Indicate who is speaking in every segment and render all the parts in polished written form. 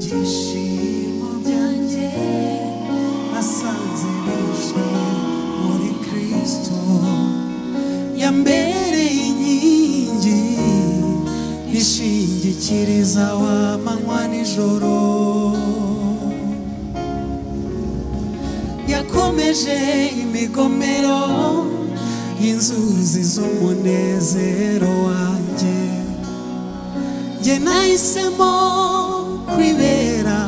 Speaker 1: ibyishimo byanjye nasanze bishwe muri Kristo, yambereye inkingi nishingikiriza w'amanywa nijoro, yakomeje imigomero y'inzuzi z'umunezero wanjye, njye nahisemo kwibera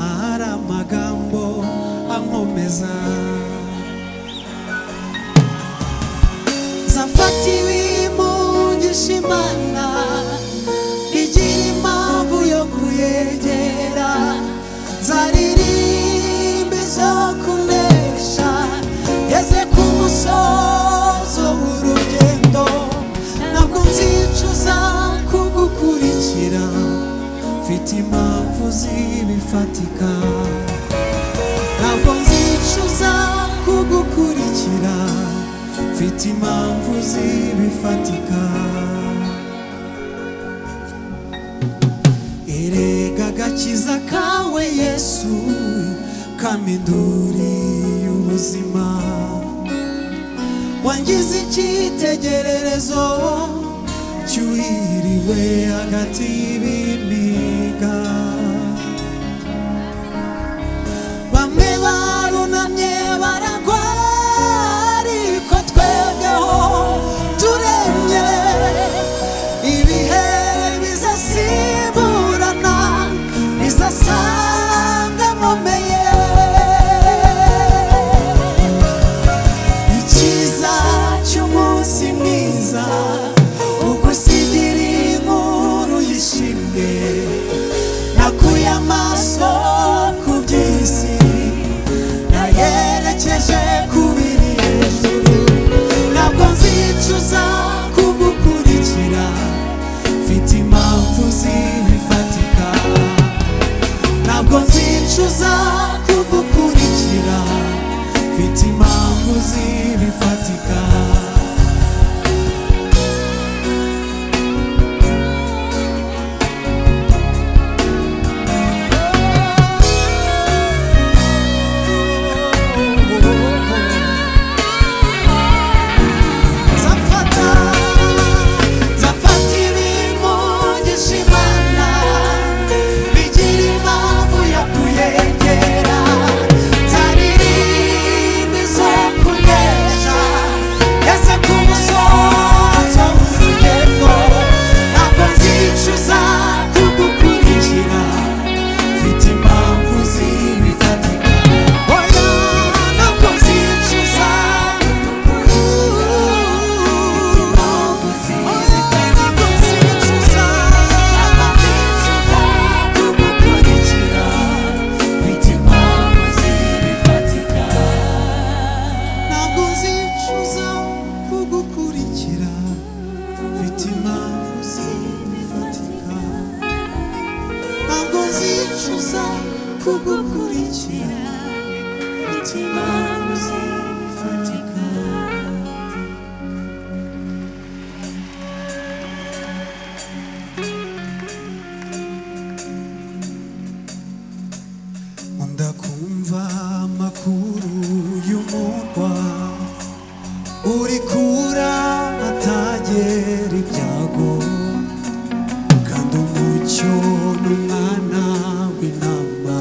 Speaker 1: ahari amagambo ankomeza, nzafata ibimugisha Imana igira impamvu yo kuyegera, nzaririmba izo kunesha ngeze ku musozo w'urugendo, ntabwo nzicuza kugukurikira, mfite impamvu zibifatika, ntabwo nzicuza kugukurikira, mfite impamvu zibifatika. Erega agakiza kawe Yesu kampinduriye ubuzima, wangize icyitegererezo cyuhiriwe hagati y'ibiniga, bamwe barunamye baragwa ariko twebweho turemye, ibihe bizasimburana bizasanga nkomeye, icyiza cy'umunsi mwiza ugusigira inkuru yishimye, nakuye amaso ku by'isi nayerekeje ku biri hejuru, ntabwo nzicuza kugukurikira, mfite impamvu zibifatika, ntabwo nzicuza kugukurikira, mfite impamvu zibifatika. Ndakumva amakuru y'umurwa uri kura atagera ibyago, kandi umucyo n'umwana w'intama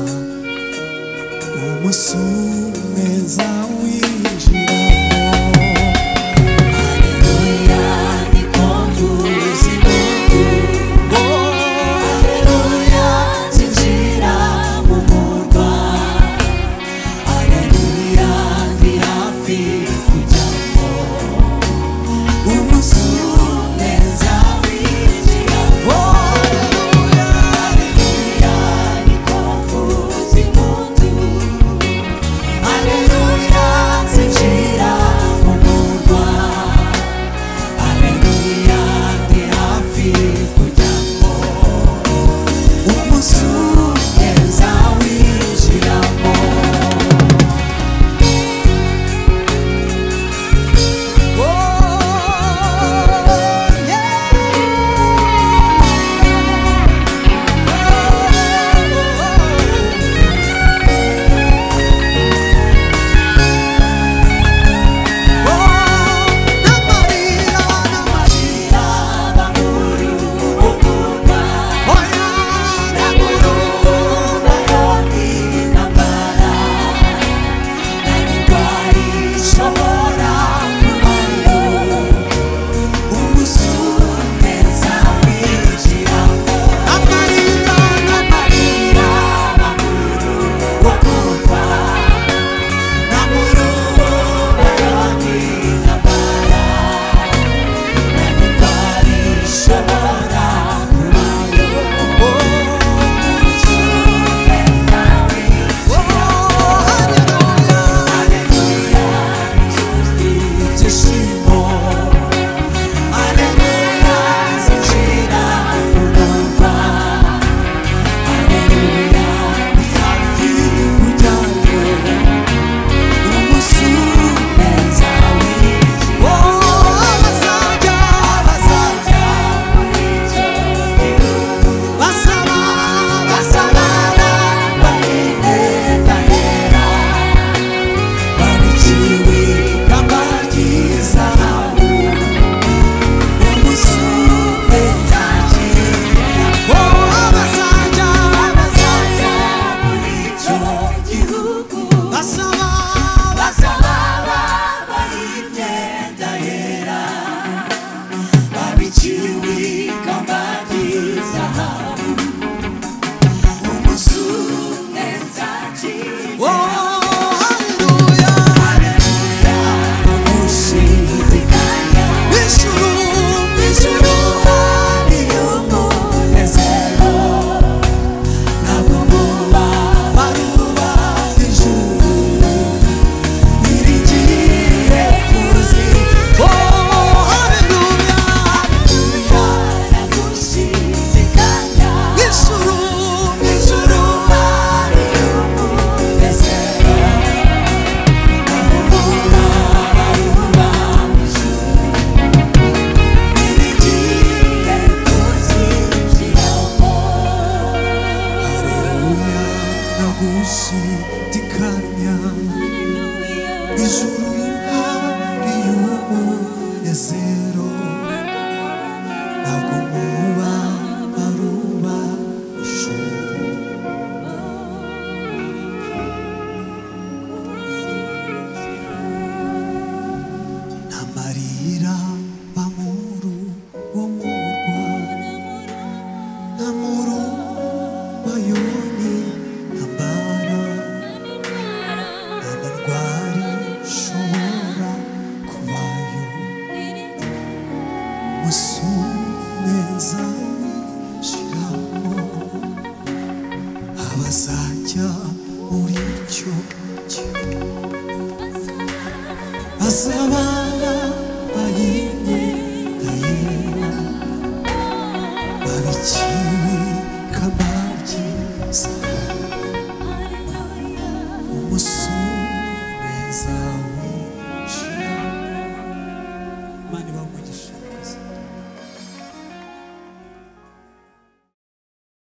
Speaker 1: azawinjiramo abazajya muri icyo gihugu azaba